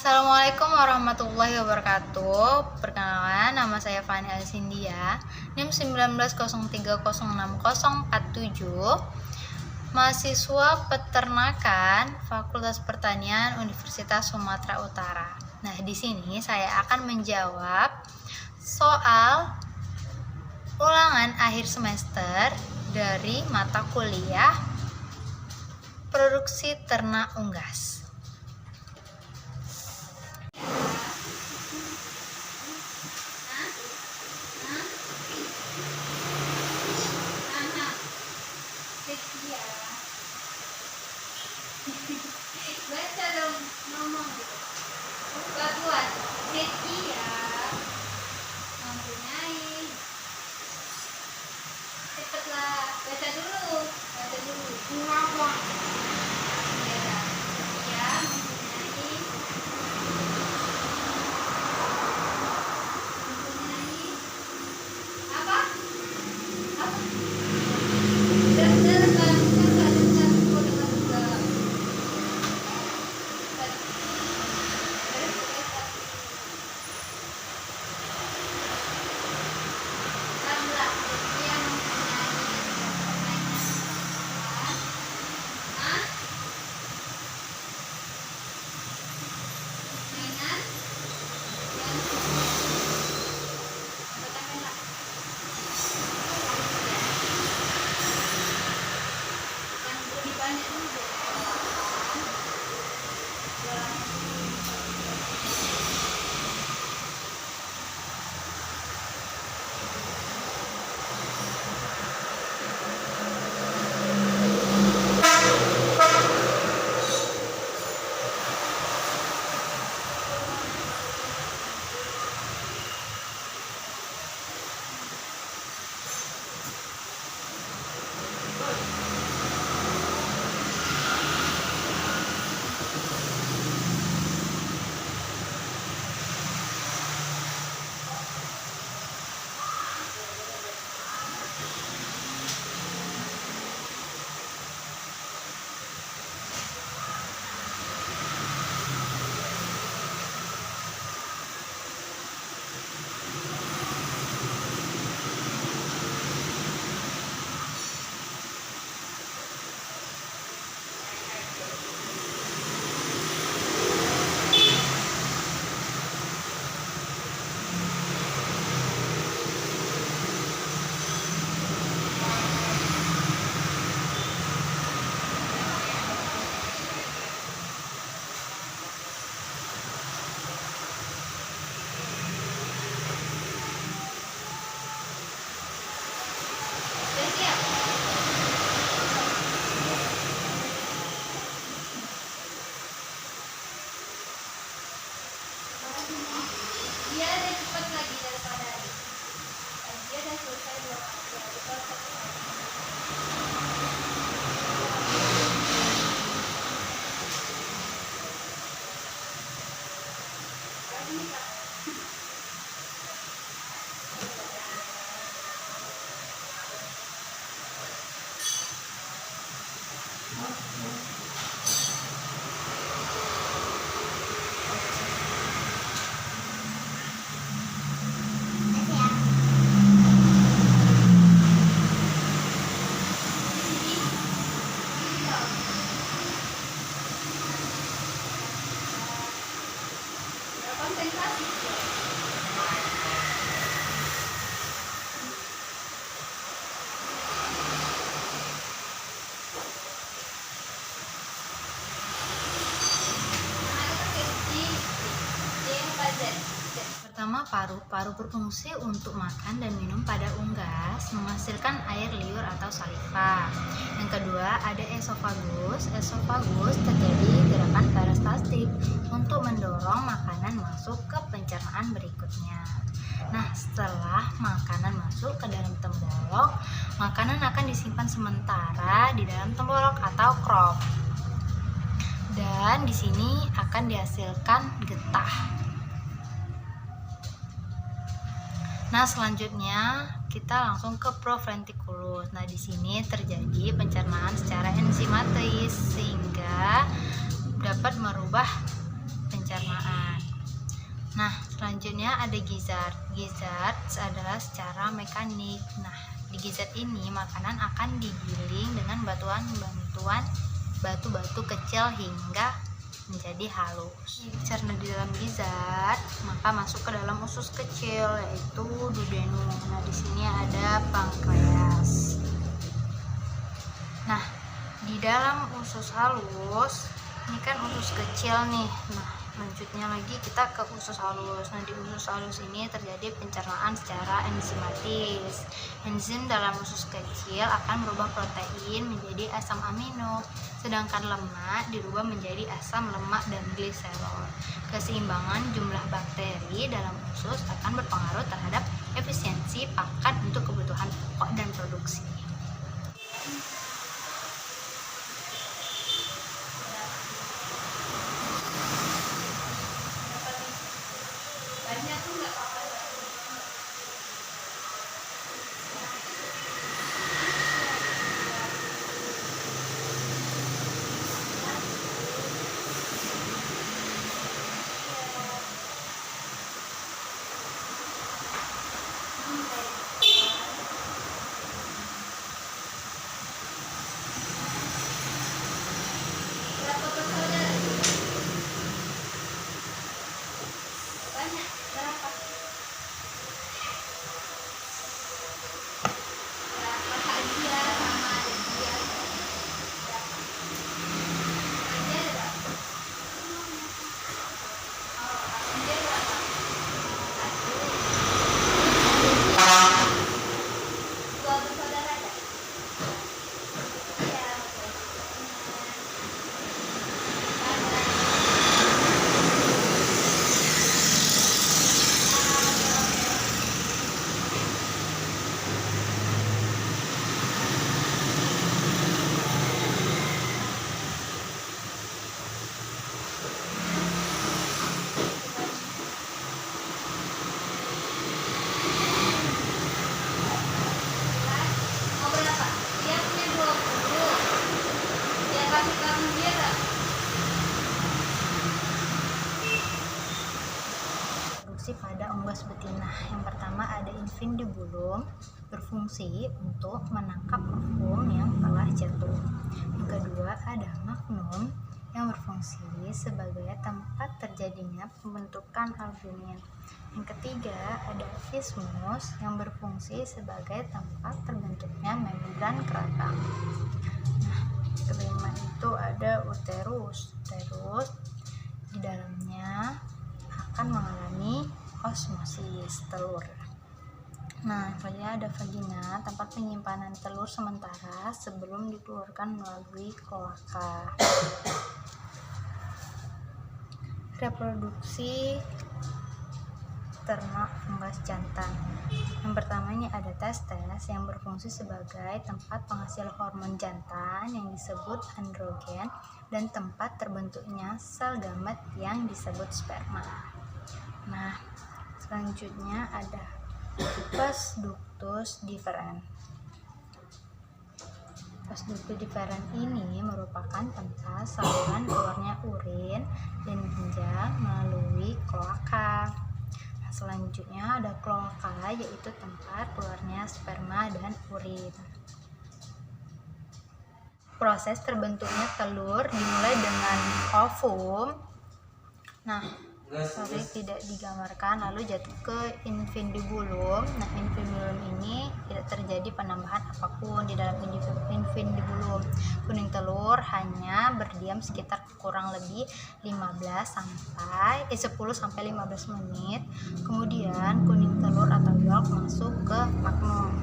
Assalamualaikum warahmatullahi wabarakatuh. Perkenalkan, nama saya Fani Alsindia, NIM 1903060047, mahasiswa Peternakan Fakultas Pertanian Universitas Sumatera Utara. Nah, di sini saya akan menjawab soal ulangan akhir semester dari mata kuliah Produksi Ternak Unggas. Baca dong, ngomong gitu. Buat setia mempunyai. Cepatlah, baca dulu. Ya, setia mempunyai apa? Dengar. Dia ada cepat lagi daripada ini. Dia udah selesai 2 kali. Konsentrasi. Pertama, paru berfungsi untuk makan dan minum pada unggas, menghasilkan air liur atau saliva. Yang kedua, ada esofagus. Esofagus terjadi gerakan peristaltik untuk mendorong makanan masuk ke pencernaan berikutnya. Nah, setelah makanan masuk ke dalam tenggorok, makanan akan disimpan sementara di dalam tenggorok atau crop. Dan di sini akan dihasilkan getah. Nah, selanjutnya kita langsung ke proventriculus. Nah, di sini terjadi pencernaan secara enzimatis sehingga dapat merubah pencernaan. Selanjutnya ada gizzard. Gizzard adalah secara mekanik. Nah, di gizzard ini makanan akan digiling dengan bantuan batu-batu kecil hingga menjadi halus. Karena di dalam gizzard, maka masuk ke dalam usus kecil yaitu duodenum. Nah, di sini ada pankreas. Nah, di dalam usus halus, ini kan usus kecil nih. Nah, lanjutnya lagi kita ke usus halus. Nah, di usus halus ini terjadi pencernaan secara enzimatis. Enzim dalam usus kecil akan merubah protein menjadi asam amino, sedangkan lemak dirubah menjadi asam lemak dan gliserol. Keseimbangan jumlah bakteri dalam usus akan berpengaruh terhadap efisiensi pakan untuk kebutuhan pokok dan produksi. Banyak tuh nggak apa-apa. Berapa bersaudara? Banyak. Berapa? Berapa Kak Dia sama adik dia? Berapa? Kak Dia ada berapa? Oh, Kak Dia berapa? Satu. Dua bersaudara ada? Iya, betul. Mau berapa? Dia punya 20. Dia kasih kamu dia berapa? Produksi pada unggas betina. Yang pertama ada infundibulum, berfungsi untuk menangkap ovum yang telah jatuh. Yang kedua ada magnum, yang berfungsi sebagai tempat terjadinya pembentukan albumin. Yang ketiga ada isthmus, yang berfungsi sebagai tempat terbentuknya membran keratang. Nah, kelima itu ada uterus. Uterus di dalamnya akan mengalami osmosis telur. Nah, selanjutnya ada vagina, tempat penyimpanan telur sementara sebelum dikeluarkan melalui kloaka. Reproduksi ternak unggas jantan. Yang pertama ini ada testes, yang berfungsi sebagai tempat penghasil hormon jantan yang disebut androgen dan tempat terbentuknya sel gamet yang disebut sperma. Nah, selanjutnya ada pus ductus deferens. Pus ductus deferens ini merupakan tempat saluran keluarnya urin dan ginjal melalui kloaka. Nah, selanjutnya ada kloaka, yaitu tempat keluarnya sperma dan urin. Proses terbentuknya telur dimulai dengan ovum. Nah, sorry tidak digambarkan, lalu jatuh ke infundibulum. Nah, infundibulum ini tidak terjadi penambahan apapun di dalam infundibulum. Kuning telur hanya berdiam sekitar kurang lebih 10 sampai 15 menit. Kemudian kuning telur atau yolk masuk ke magnum.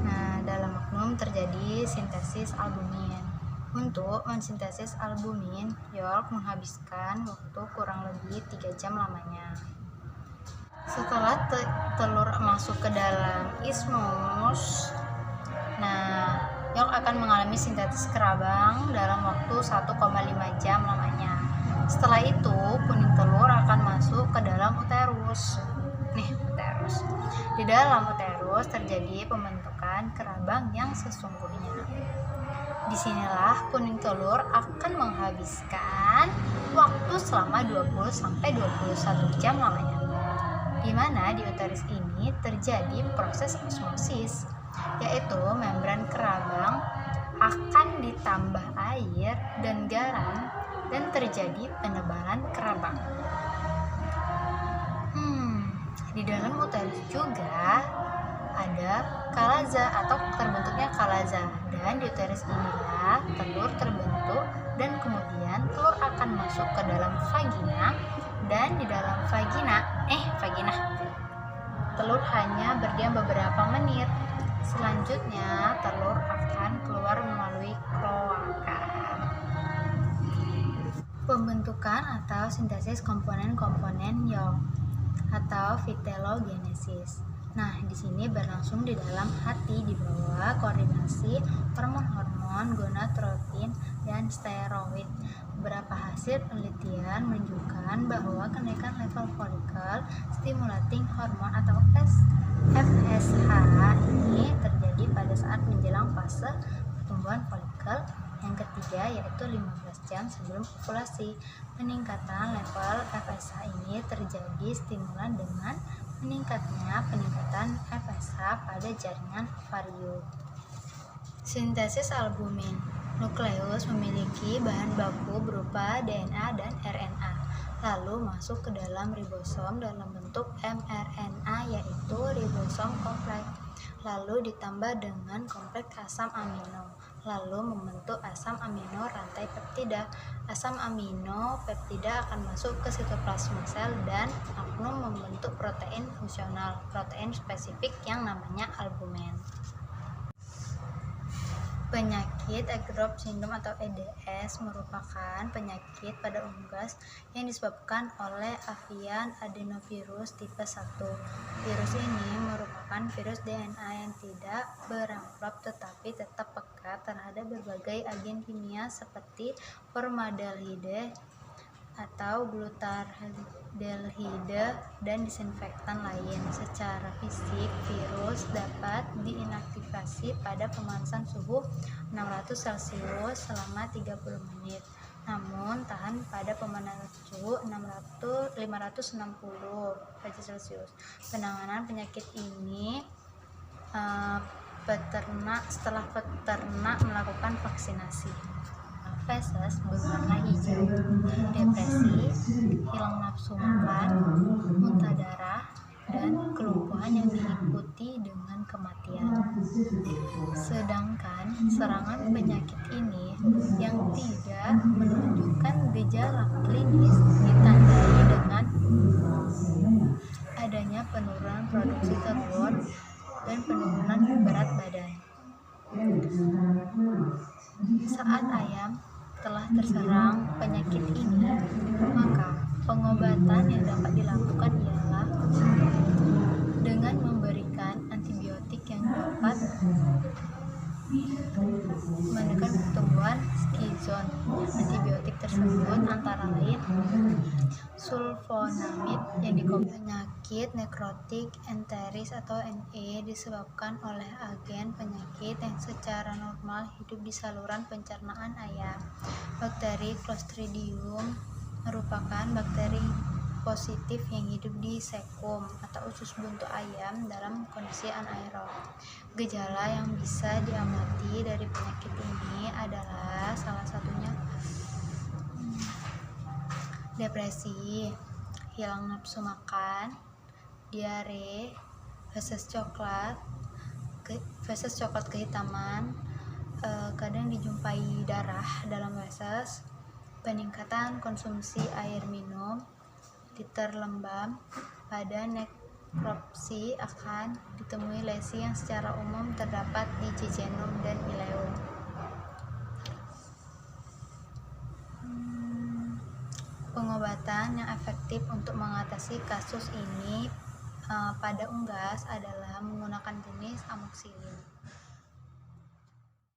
Nah, dalam magnum terjadi sintesis albumin. Untuk mensintesis albumin, yolk menghabiskan waktu kurang lebih 3 jam lamanya. Setelah telur masuk ke dalam isthmus, nah, yolk akan mengalami sintesis kerabang dalam waktu 1,5 jam lamanya. Setelah itu, kuning telur akan masuk ke dalam uterus. Nih, uterus. Di dalam uterus terus terjadi pembentukan kerabang yang sesungguhnya. Disinilah kuning telur akan menghabiskan waktu selama 20-21 jam lamanya, di mana di uterus ini terjadi proses osmosis, yaitu membran kerabang akan ditambah air dan garam dan terjadi penebalan kerabang. Di dalam uterus juga ada kalaza atau terbentuknya kalaza, dan di uterus inilah telur terbentuk dan kemudian telur akan masuk ke dalam vagina, dan di dalam vagina telur hanya berdiam beberapa menit. Selanjutnya telur akan keluar melalui kloaka. Pembentukan atau sintesis komponen-komponen yolk atau vitellogenesis. Nah, di sini berlangsung di dalam hati di bawah koordinasi hormon-hormon gonadotropin dan steroid. Beberapa hasil penelitian menunjukkan bahwa kenaikan level folikel stimulating hormon atau FSH ini terjadi pada saat menjelang fase pertumbuhan folikel yang ketiga, yaitu 15 jam sebelum ovulasi. Peningkatan level FSH ini terjadi stimulan dengan peningkatan FSH pada jaringan ovarium. Sintesis albumin. Nukleus memiliki bahan baku berupa DNA dan RNA, lalu masuk ke dalam ribosom dalam bentuk mRNA, yaitu ribosom kompleks, lalu ditambah dengan kompleks asam amino, lalu membentuk asam amino rantai peptida. Asam amino peptida akan masuk ke sitoplasma sel dan akan membentuk protein fungsional, protein spesifik yang namanya albumin. Penyakit egg drop syndrome atau EDS merupakan penyakit pada unggas yang disebabkan oleh avian adenovirus tipe 1. Virus ini merupakan virus DNA yang tidak beramplop tetapi tetap peka terhadap berbagai agen kimia seperti formaldehyde atau glutaraldehyde dan disinfektan lain. Secara fisik, virus dapat diinaktivasi pada pemanasan suhu 600 Celcius selama 30 menit. Namun tahan pada pemanasan suhu 560 derajat Celcius. Penanganan penyakit ini setelah peternak melakukan vaksinasi. Feses berwarna hijau, depresi, hilang nafsu makan, muntah darah, dan kelumpuhan yang diikuti dengan kematian. Sedangkan serangan penyakit ini yang tidak menunjukkan gejala klinis ditandai dengan adanya penurunan produksi telur dan penurunan berat badan. Saat ayam telah terserang penyakit ini, maka pengobatan yang dapat dilakukan ialah dengan memberikan antibiotik yang dapat menekan pertumbuhan skizon. Antibiotik tersebut antara lain sulfonamid yang dikombinasi. Penyakit nekrotik enteris atau NE disebabkan oleh agen penyakit yang secara normal hidup di saluran pencernaan ayam. Bakteri Clostridium merupakan bakteri positif yang hidup di sekum atau usus buntu ayam dalam kondisi anaerob. Gejala yang bisa diamati dari penyakit ini adalah salah satunya depresi, hilang nafsu makan, diare, feses coklat kehitaman, kadang dijumpai darah dalam feses, peningkatan konsumsi air minum, titer lembab. Pada nekropsi akan ditemui lesi yang secara umum terdapat di jejunum dan ileum. Pengobatan yang efektif untuk mengatasi kasus ini pada unggas adalah menggunakan jenis amoxicillin.